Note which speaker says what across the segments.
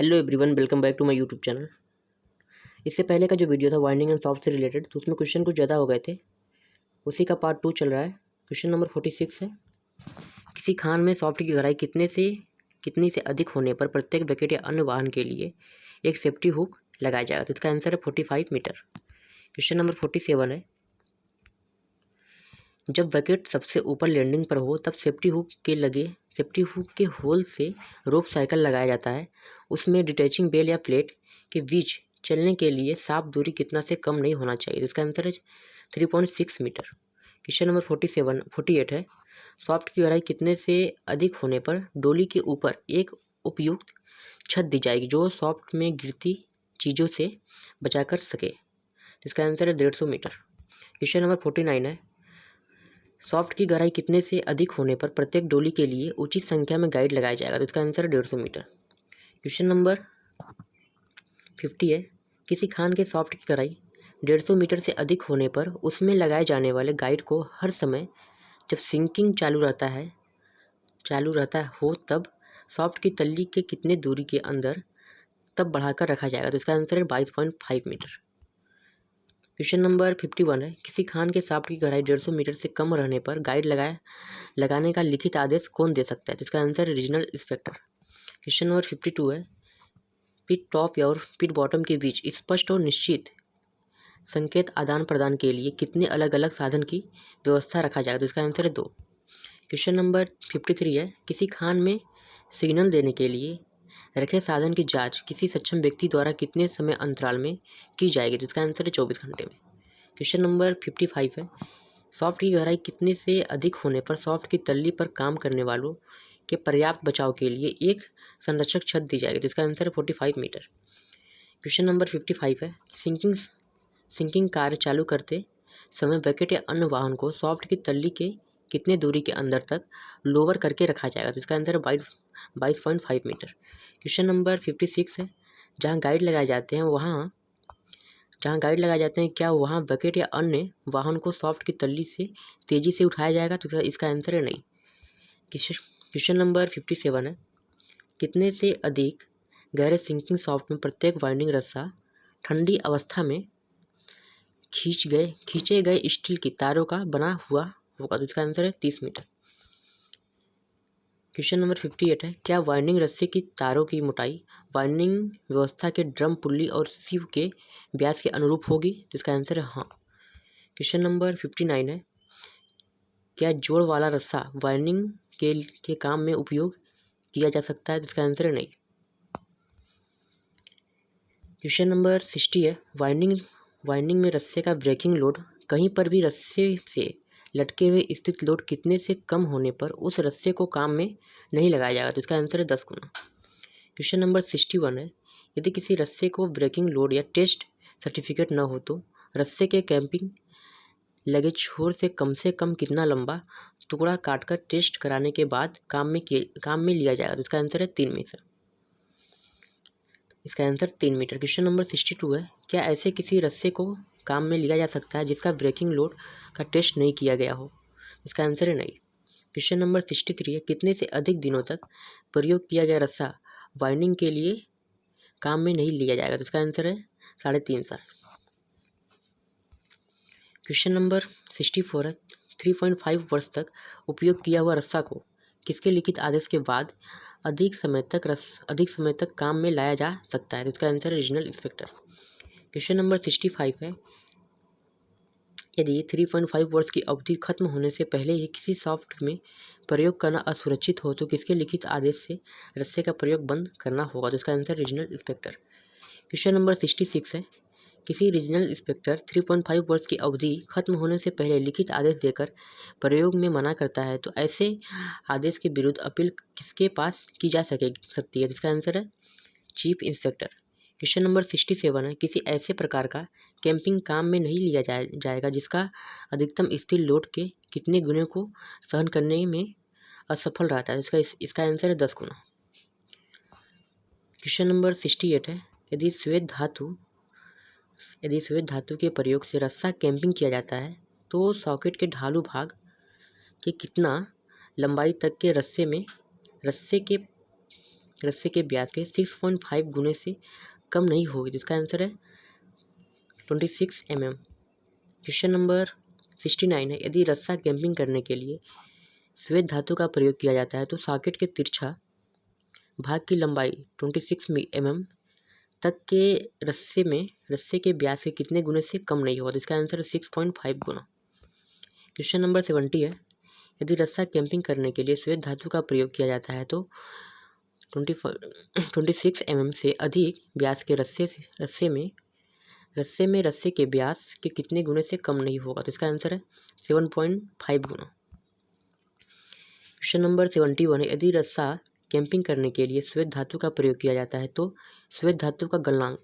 Speaker 1: Hello everyone, welcome back to my YouTube channel. इससे पहले का जो वीडियो था वाइंडिंग एंड सॉफ्ट से रिलेटेड, तो उसमें क्वेश्चन कुछ ज़्यादा हो गए थे। उसी का पार्ट 2 चल रहा है। क्वेश्चन नंबर 46 है, किसी खान में सॉफ्ट की गहराई कितनी से अधिक होने पर प्रत्येक बकेट या अन्य वाहन के लिए एक सेफ्टी हुक लगाया जाएगा। तो इसका आंसर है 45 मीटर। क्वेश्चन नंबर 47 है, जब बकेट सबसे ऊपर लैंडिंग पर हो तब सेफ्टी हुक के होल से रोप साइकिल लगाया जाता है। उसमें डिटैचिंग बेल या प्लेट के बीच चलने के लिए साफ दूरी कितना से कम नहीं होना चाहिए। इसका आंसर है 3.6 मीटर। क्वेश्चन नंबर 48 है, सॉफ्ट की गहराई कितने से अधिक होने पर डोली के ऊपर एक उपयुक्त छत दी जाएगी जो सॉफ्ट में गिरती चीज़ों से बचा कर सके। इसका आंसर है 150 मीटर। क्वेश्चन नंबर 49 है, सॉफ्ट की गहराई कितने से अधिक होने पर प्रत्येक डोली के लिए उचित संख्या में गाइड लगाया जाएगा। तो इसका आंसर है 150 मीटर। क्वेश्चन नंबर 50 है, किसी खान के सॉफ्ट की गहराई 150 मीटर से अधिक होने पर उसमें लगाए जाने वाले गाइड को हर समय जब सिंकिंग चालू रहता हो तब सॉफ्ट की तल्ली के कितने दूरी के अंदर तब बढ़ाकर रखा जाएगा। तो इसका आंसर है 22.5 मीटर। क्वेश्चन नंबर 51 है, किसी खान के सॉफ्ट की गहराई 150 मीटर से कम रहने पर गाइड लगाने का लिखित आदेश कौन दे सकता है। तो इसका आंसर है रीजनल इंस्पेक्टर। क्वेश्चन नंबर 52 है, पिट टॉप और पिट बॉटम के बीच स्पष्ट और निश्चित संकेत आदान प्रदान के लिए कितने अलग अलग साधन की व्यवस्था रखा जाएगा। तो इसका आंसर है 2। क्वेश्चन नंबर 53 है, किसी खान में सिग्नल देने के लिए रखे साधन की जांच किसी सक्षम व्यक्ति द्वारा कितने समय अंतराल में की जाएगी। तो इसका आंसर है 24 घंटे में। क्वेश्चन नंबर 55 है, सॉफ्ट की गहराई कितने से अधिक होने पर सॉफ्ट की तल्ली पर काम करने वालों के पर्याप्त बचाव के लिए एक संरक्षक छत दी जाएगी। तो इसका आंसर है 45 मीटर। क्वेश्चन नंबर 55 है, सिंकिंग कार्य चालू करते समय बकेट या अन्य वाहन को सॉफ्ट की तल्ली के कितने दूरी के अंदर तक लोअर करके रखा जाएगा। तो इसका आंसर है 22.5 मीटर। क्वेश्चन नंबर 56 है, जहाँ गाइड लगाए जाते हैं क्या वहाँ बकेट या अन्य वाहन को सॉफ्ट की तल्ली से तेज़ी से उठाया जाएगा। तो इसका आंसर है नहीं। क्वेश्चन नंबर 57 है, कितने से अधिक गहरे सिंकिंग सॉफ्ट में प्रत्येक वाइंडिंग रस्सा ठंडी अवस्था में खींचे गए स्टील की तारों का बना हुआ होगा। तो इसका आंसर है 30 मीटर। क्वेश्चन नंबर 58 है, क्या वाइंडिंग रस्से की तारों की मोटाई वाइंडिंग व्यवस्था के ड्रम पुल्ली और सीव के व्यास के अनुरूप होगी। तो इसका आंसर है हाँ। क्वेश्चन नंबर 59 है, क्या जोड़ वाला रस्सा वाइंडिंग के काम में उपयोग किया जा सकता है। तो इसका आंसर है नहीं। क्वेश्चन नंबर 60 है, वाइंडिंग में रस्से का ब्रेकिंग लोड कहीं पर भी रस्से से लटके हुए स्थित लोड कितने से कम होने पर उस रस्से को काम में नहीं लगाया जाएगा। तो इसका आंसर है 10 गुना। क्वेश्चन नंबर 61 है, यदि किसी रस्से को ब्रेकिंग लोड या टेस्ट सर्टिफिकेट न हो तो रस्से के कैंपिंग लगे छोर से कम कितना लंबा टुकड़ा काटकर टेस्ट कराने के बाद काम में लिया जाएगा। तो इसका आंसर है 3 मीटर। इसका आंसर 3 मीटर। क्वेश्चन नंबर 62 है, क्या ऐसे किसी रस्से को काम में लिया जा सकता है जिसका ब्रेकिंग लोड का टेस्ट नहीं किया गया हो। इसका आंसर है नहीं। क्वेश्चन नंबर 63 है, कितने से अधिक दिनों तक प्रयोग किया गया रस्सा वाइंडिंग के लिए काम में नहीं लिया जाएगा। तो इसका आंसर है 3.5 साल। क्वेश्चन नंबर 64 है, 3.5 वर्ष तक उपयोग किया हुआ रस्सा को किसके लिखित आदेश के बाद अधिक समय तक काम में लाया जा सकता है। तो इसका आंसर है रीजनल इंस्पेक्टर। क्वेश्चन नंबर 65 है, यदि 3.5 वर्ष की अवधि खत्म होने से पहले ही किसी सॉफ्ट में प्रयोग करना असुरक्षित हो तो किसके लिखित आदेश से रस्से का प्रयोग बंद करना होगा। तो इसका answer regional inspector. Question number 66 है, किसी रीजनल इंस्पेक्टर 3.5 वर्ष की अवधि खत्म होने से पहले लिखित आदेश देकर प्रयोग में मना करता है तो ऐसे आदेश के विरुद्ध अपील किसके पास की जा सकती है। जिसका आंसर है चीफ इंस्पेक्टर। क्वेश्चन नंबर 67 है, किसी ऐसे प्रकार का कैंपिंग काम में नहीं लिया जाएगा जिसका अधिकतम स्थिर लोड के कितने गुने को सहन करने में असफल रहता है। इसका आंसर है 10 गुना। क्वेश्चन नंबर 68 है, यदि श्वेत धातु के प्रयोग से रस्सा कैंपिंग किया जाता है तो सॉकेट के ढालू भाग के कितना लंबाई तक के रस्से के रस्से के व्यास के 6.5 गुने से कम नहीं होगी, जिसका आंसर है 26 mm। क्वेश्चन नंबर 69 है, यदि रस्सा कैंपिंग करने के लिए श्वेत धातु का प्रयोग किया जाता है तो सॉकेट के तिरछा भाग की लंबाई 26 mm तक के रस्से के व्यास के कितने गुने से कम नहीं होगा, तो इसका आंसर है 6.5 गुना। क्वेश्चन नंबर 70 है, यदि रस्सा कैंपिंग करने के लिए श्वेत धातु का प्रयोग किया जाता है तो 26 mm से अधिक व्यास के रस्से में रस्से के व्यास के कितने गुने से कम नहीं होगा, तो इसका आंसर है 7.5 गुना। क्वेश्चन नंबर 71 है, यदि रस्सा कैंपिंग करने के लिए श्वेत धातु का प्रयोग किया जाता है तो श्वेत धातु का गलनांक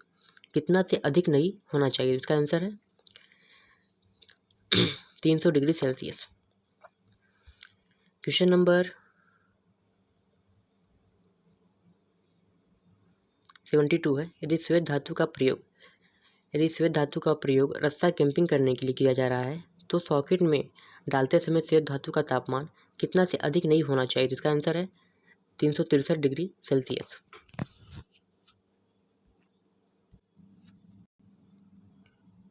Speaker 1: कितना से अधिक नहीं होना चाहिए, इसका आंसर है 300 डिग्री सेल्सियस। क्वेश्चन नंबर 72 है, यदि श्वेत धातु का प्रयोग रस्सा कैंपिंग करने के लिए किया जा रहा है तो सॉकेट में डालते समय श्वेत धातु का तापमान कितना से अधिक नहीं होना चाहिए, जिसका आंसर है 363 डिग्री सेल्सियस।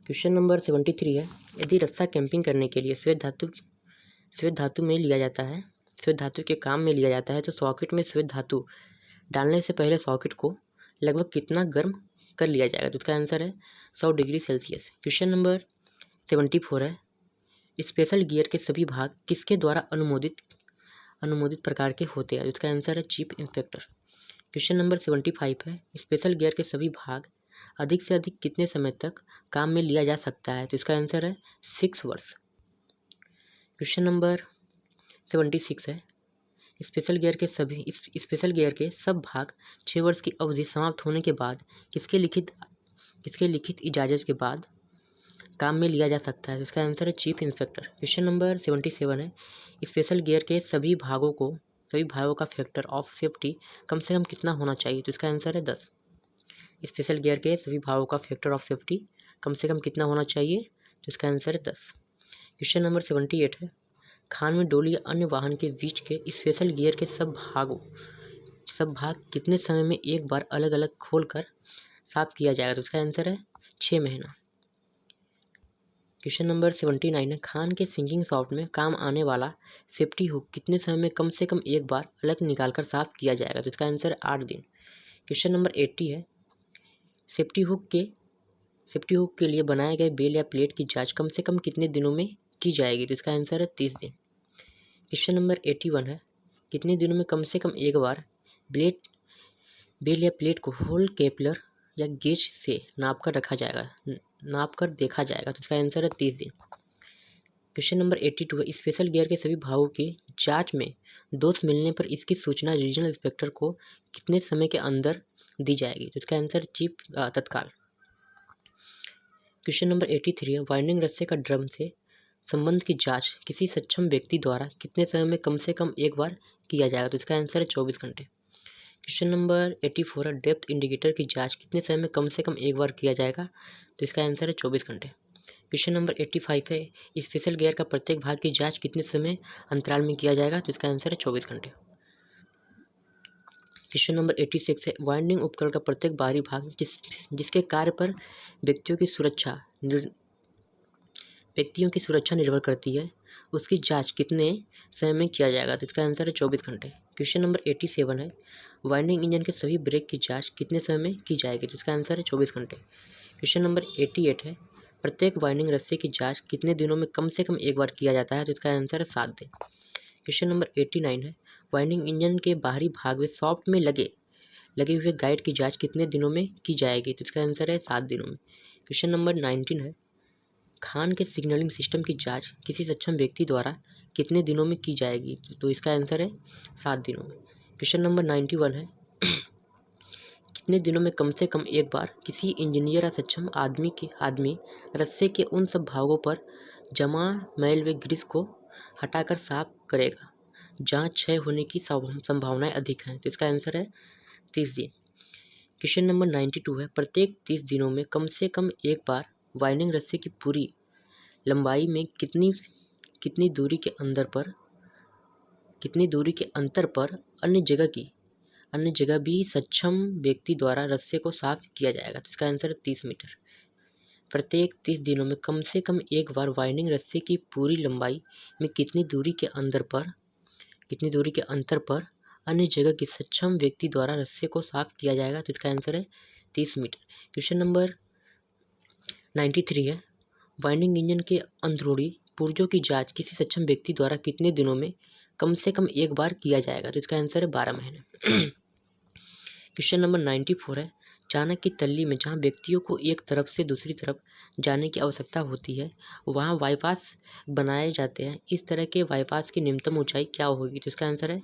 Speaker 1: क्वेश्चन नंबर 73 है, यदि रस्सा कैंपिंग करने के लिए श्वेत धातु के काम में लिया जाता है तो सॉकेट में श्वेत धातु डालने से पहले सॉकेट को लगभग कितना गर्म कर लिया जाएगा, तो इसका आंसर है 100 डिग्री सेल्सियस। क्वेश्चन नंबर 74 है, स्पेशल गियर के सभी भाग किसके द्वारा अनुमोदित प्रकार के होते हैं, इसका आंसर है चीफ इंस्पेक्टर। क्वेश्चन नंबर 75 है, स्पेशल गियर के सभी भाग अधिक से अधिक कितने समय तक काम में लिया जा सकता है, तो इसका आंसर है 6 वर्ष। क्वेश्चन नंबर 76 है, स्पेशल गियर के सब भाग 6 वर्ष की अवधि समाप्त होने के बाद किसके लिखित इजाज़त के बाद काम में लिया जा सकता है, तो इसका आंसर है चीफ इंस्पेक्टर। क्वेश्चन नंबर 77 है, स्पेशल गियर के सभी भागों का फैक्टर ऑफ सेफ्टी कम से कम कितना होना चाहिए, तो इसका आंसर है 10। स्पेशल गियर के सभी भागों का फैक्टर ऑफ सेफ्टी कम से कम कितना होना चाहिए, तो इसका आंसर है 10। क्वेश्चन नंबर 78 है, खान में डोली या अन्य वाहन के बीच के स्पेशल गियर के सब भाग कितने समय में एक बार अलग अलग खोल कर साफ किया जाएगा, तो इसका आंसर है 6 महीना। क्वेश्चन नंबर 79 है, खान के सिंकिंग सॉफ्ट में काम आने वाला सेफ्टी हुक कितने समय में कम से कम एक बार अलग निकाल कर साफ किया जाएगा, तो इसका आंसर है 8 दिन। क्वेश्चन नंबर 80 है, सेफ्टी हुक के लिए बनाए गए बेल या प्लेट की जांच कम से कम कितने दिनों में की जाएगी, तो इसका आंसर है 30 दिन। क्वेश्चन नंबर 81 है, कितने दिनों में कम से कम एक बार बेल या प्लेट को होल केपलर या गेज से नाप कर देखा जाएगा, तो इसका आंसर है 30 दिन। क्वेश्चन नंबर 82 है, स्पेशल गियर के सभी भागों की जांच में दोष मिलने पर इसकी सूचना रीजनल इंस्पेक्टर को कितने समय के अंदर दी जाएगी, तो इसका आंसर तत्काल। क्वेश्चन नंबर 83 है, वाइंडिंग रस्से का ड्रम से संबंध की जांच किसी सक्षम व्यक्ति द्वारा कितने समय में कम से कम एक बार किया जाएगा, तो इसका आंसर है 24 घंटे। क्वेश्चन नंबर 84 है, डेप्थ इंडिकेटर की जांच कितने समय में कम से कम एक बार किया जाएगा, तो इसका आंसर है 24 घंटे। क्वेश्चन नंबर 85 है, स्पेशल गियर का प्रत्येक भाग की जांच कितने समय अंतराल में किया जाएगा, तो इसका आंसर है 24 घंटे। क्वेश्चन नंबर 86 है, वाइंडिंग उपकरण का प्रत्येक बाहरी भाग जिसके कार्य पर व्यक्तियों की सुरक्षा निर्भर करती है उसकी जांच कितने समय में किया जाएगा, तो इसका आंसर है 24 घंटे। क्वेश्चन नंबर 87 है, वाइंडिंग इंजन के सभी ब्रेक की जांच कितने समय में की जाएगी, तो इसका आंसर है 24 घंटे। क्वेश्चन नंबर 88 है, प्रत्येक वाइंडिंग रस्से की जांच कितने दिनों में कम से कम एक बार किया जाता है, तो इसका आंसर है 7 दिन। क्वेश्चन नंबर 89 है, वाइंडिंग इंजन के बाहरी भाग में सॉफ्ट में लगे हुए गाइड की जांच कितने दिनों में की जाएगी, तो इसका आंसर है 7 दिनों में। क्वेश्चन नंबर 19 है, खान के सिग्नलिंग सिस्टम की जांच किसी सक्षम व्यक्ति द्वारा कितने दिनों में की जाएगी, तो इसका आंसर है 7 दिनों में। क्वेश्चन नंबर 91 है, कितने दिनों में कम से कम एक बार किसी इंजीनियर या सक्षम आदमी रस्से के उन सब भागों पर जमा मैल व ग्रीस को हटाकर साफ करेगा जहां क्षय होने की संभावनाएं अधिक हैं, तो इसका आंसर है 30 दिन। क्वेश्चन नंबर 92 है, प्रत्येक 30 दिनों में कम से कम एक बार वाइंडिंग रस्से की पूरी लंबाई में कितनी दूरी के अंतर पर अन्य जगह भी सक्षम व्यक्ति द्वारा रस्से को साफ किया जाएगा। तो इसका आंसर है 30 मीटर। प्रत्येक 30 दिनों में कम से कम एक बार वाइंडिंग रस्से की पूरी लंबाई में कितनी दूरी के अंतर पर अन्य जगह के सक्षम व्यक्ति द्वारा रस्से को साफ किया जाएगा। तो इसका आंसर है 30 मीटर। क्वेश्चन नंबर 93 है, वाइंडिंग इंजन के अंदरूनी पुर्जों की जांच किसी सक्षम व्यक्ति द्वारा कितने दिनों में कम से कम एक बार किया जाएगा। तो इसका आंसर है 12 महीने। क्वेश्चन नंबर 94 है, चाणक्य की तल्ली में जहाँ व्यक्तियों को एक तरफ से दूसरी तरफ जाने की आवश्यकता होती है वहाँ बाईपास बनाए जाते हैं। इस तरह के बाईपास की न्यूनतम ऊंचाई क्या होगी। तो इसका आंसर है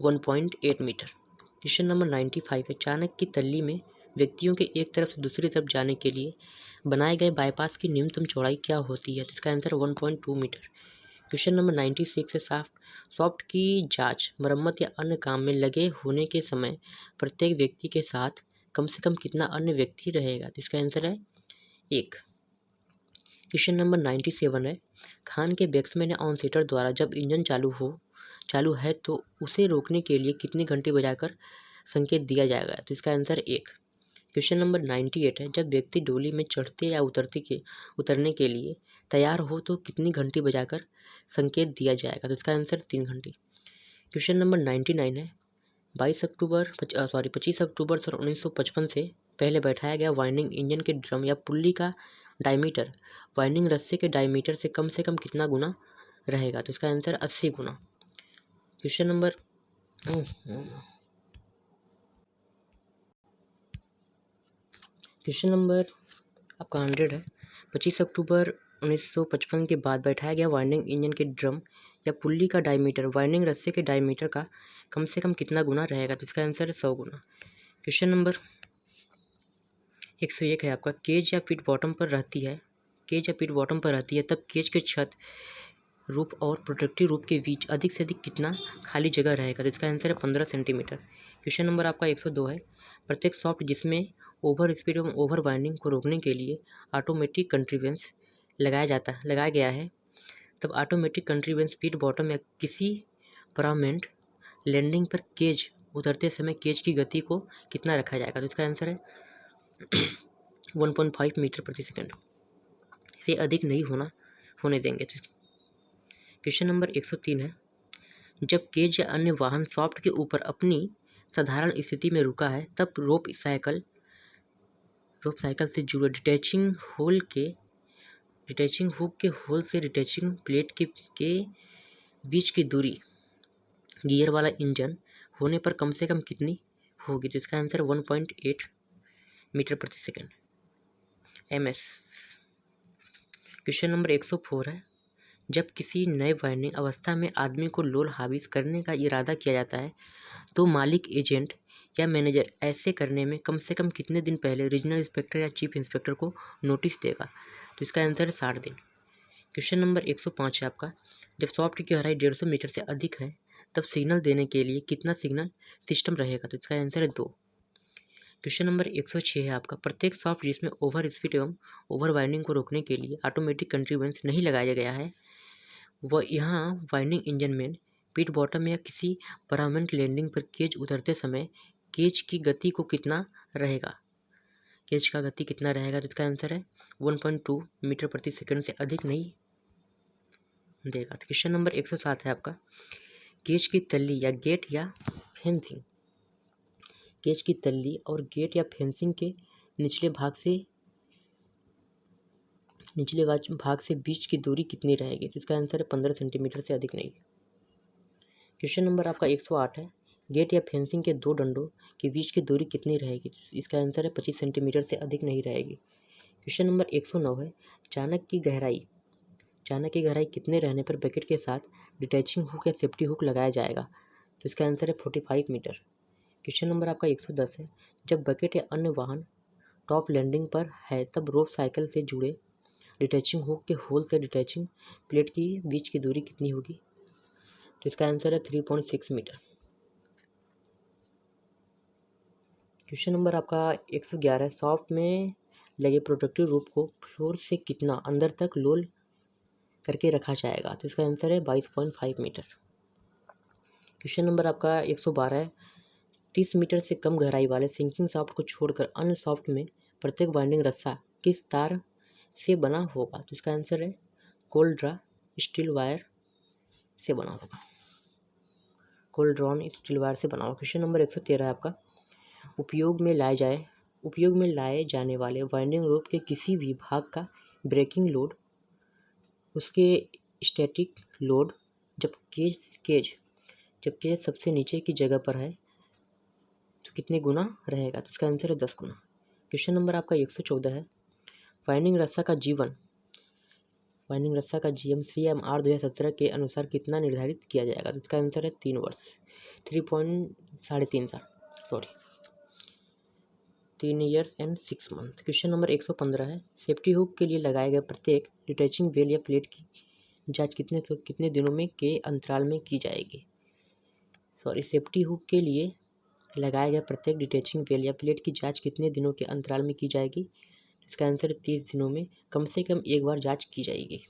Speaker 1: 1.8 मीटर। क्वेश्चन नंबर 95 है, चाणक्य की तल्ली में व्यक्तियों के एक तरफ से दूसरी तरफ जाने के लिए बनाए गए बाईपास की न्यूनतम चौड़ाई क्या होती है। तो इसका आंसर 1.2 मीटर। क्वेश्चन नंबर 96 है, सॉफ्ट की जांच, मरम्मत या अन्य काम में लगे होने के समय प्रत्येक व्यक्ति के साथ कम से कम कितना अन्य व्यक्ति रहेगा। तो इसका आंसर है 1। क्वेश्चन नंबर 97 है, खान के बैट्समैन या ऑन सेटर द्वारा जब इंजन चालू है तो उसे रोकने के लिए कितनी घंटी बजाकर संकेत दिया जाएगा। तो इसका आंसर 1। क्वेश्चन नंबर 98 है, जब व्यक्ति डोली में चढ़ते या उतरने के लिए तैयार हो तो कितनी घंटी बजाकर संकेत दिया जाएगा। तो इसका आंसर 3 घंटी। क्वेश्चन नंबर 99 है, 25 अक्टूबर सन 1955 से पहले बैठाया गया वाइंडिंग इंजन के ड्रम या पुल्ली का डायमीटर वाइंडिंग रस्से के डायमीटर से कम गुना रहेगा। तो इसका आंसर 80 गुना। क्वेश्चन नंबर आपका 100 है, 25 अक्टूबर 1955 के बाद बैठाया गया वाइंडिंग इंजन के ड्रम या पुल्ली का डायमीटर वाइंडिंग रस्से के डायमीटर का कम से कम कितना गुना रहेगा। तो इसका आंसर है 100 गुना। क्वेश्चन नंबर 101 है आपका, केज या पीट बॉटम पर रहती है तब केज के छत रूप और प्रोटेक्टिव रूप के बीच अधिक से अधिक कितना खाली जगह रहेगा। तो इसका आंसर है 15 सेंटीमीटर। क्वेश्चन नंबर आपका 102 है, प्रत्येक सॉफ्ट जिसमें ओवर स्पीड एवं ओवर वाइंडिंग को रोकने के लिए ऑटोमेटिक कंट्रीवेंस लगाया गया है तब ऑटोमेटिक कंट्रीवेंस पीट बॉटम या किसी परमानेंट लैंडिंग पर केज उतरते समय केज की गति को कितना रखा जाएगा। तो इसका आंसर है 1.5 मीटर प्रति सेकंड से अधिक नहीं होने देंगे। क्वेश्चन नंबर 103 है, जब केज या अन्य वाहन सॉफ्ट के ऊपर अपनी साधारण स्थिति में रुका है तब रोप साइकिल से जुड़े डिटैचिंग हुक के होल से डिटैचिंग प्लेट के बीच की दूरी गियर वाला इंजन होने पर कम से कम कितनी होगी। तो इसका आंसर 1.8 मीटर प्रति सेकंड ms। क्वेश्चन नंबर 104 है, जब किसी नए वाइंडिंग अवस्था में आदमी को लोड हावी करने का इरादा किया जाता है तो मालिक, एजेंट या मैनेजर ऐसे करने में कम से कम कितने दिन पहले रीजनल इंस्पेक्टर या चीफ इंस्पेक्टर को नोटिस देगा। तो इसका आंसर है 60 दिन। क्वेश्चन नंबर 105 है आपका, जब सॉफ्ट की गहराई 150 मीटर से अधिक है तब सिग्नल देने के लिए कितना सिग्नल सिस्टम रहेगा। तो इसका आंसर है 2। क्वेश्चन नंबर 106 है आपका, प्रत्येक सॉफ्ट जिसमें ओवर स्पीड एवं ओवर वाइंडिंग को रोकने के लिए ऑटोमेटिक कंट्रीवेंस नहीं लगाया गया है वह यहाँ वाइंडिंग इंजन में पीट बॉटम या किसी परमानेंट लैंडिंग पर केज उतरते समय केज की गति को कितना रहेगा। केज का गति कितना रहेगा। तो इसका आंसर है 1.2 मीटर प्रति सेकंड से अधिक नहीं देगा। क्वेश्चन नंबर 107 है आपका, केज की तल्ली या गेट या फेंसिंग केज की तल्ली और गेट या फेंसिंग के निचले भाग से बीच की दूरी कितनी रहेगी। तो इसका आंसर है 15 सेंटीमीटर से अधिक नहीं। क्वेश्चन नंबर आपका 108 है, गेट या फेंसिंग के दो डंडों के बीच की दूरी कितनी रहेगी। तो इसका आंसर है 25 सेंटीमीटर से अधिक नहीं रहेगी। क्वेश्चन नंबर 109 है, चाणक्य की गहराई कितने रहने पर बकेट के साथ डिटैचिंग हुक या सेफ्टी हुक लगाया जाएगा। तो इसका आंसर है 45 मीटर। क्वेश्चन नंबर आपका 110 है, जब बकेट या अन्य वाहन टॉप लैंडिंग पर है तब रोप साइकिल से जुड़े डिटैचिंग हुक के होल से डिटैचिंग प्लेट की बीच की दूरी कितनी होगी। तो इसका आंसर है 3.6 मीटर। क्वेश्चन नंबर आपका 111 है, सॉफ्ट में लगे प्रोटेक्टिव रूप को फ्लोर से कितना अंदर तक लोल करके रखा जाएगा। तो इसका आंसर है 22.5 मीटर। क्वेश्चन नंबर आपका 112 है, 30 मीटर से कम गहराई वाले सिंकिंग शाफ्ट को छोड़कर अन्य शाफ्ट में प्रत्येक वाइंडिंग रस्सा किस तार से बना होगा? तो इसका आंसर है कोल्ड ड्रा स्टील वायर से बना होगा। कोल्ड ड्रॉन स्टील वायर से बना होगा। क्वेश्चन नंबर 113 है आपका। उपयोग में लाए जाने वाले वाइंडिंग रोप के किसी भी भाग का ब्रेकिंग लोड उसके स्टैटिक लोड जब केज सबसे नीचे की जगह पर है तो कितने गुना रहेगा? तो इसका आंसर है 10 गुना। क्वेश्चन नंबर आपका 114 है। वाइंडिंग रस्सा का GMCM R 2017 के अनुसार कितना निर्धारित किया जाएगा? तो इसका आंसर है 3 वर्ष, 3.3 साल, 3 years and 6 month. Question number 115 है। सेफ्टी हुक के लिए लगाए गए प्रत्येक डिटैचिंग वेल या प्लेट की जांच कितने दिनों में के अंतराल में की जाएगी? सेफ्टी हुक के लिए लगाए गए प्रत्येक डिटैचिंग वेल या प्लेट की जांच कितने दिनों के अंतराल में की जाएगी? इसका आंसर है 30 दिनों में कम से कम एक बार जांच की जाएगी।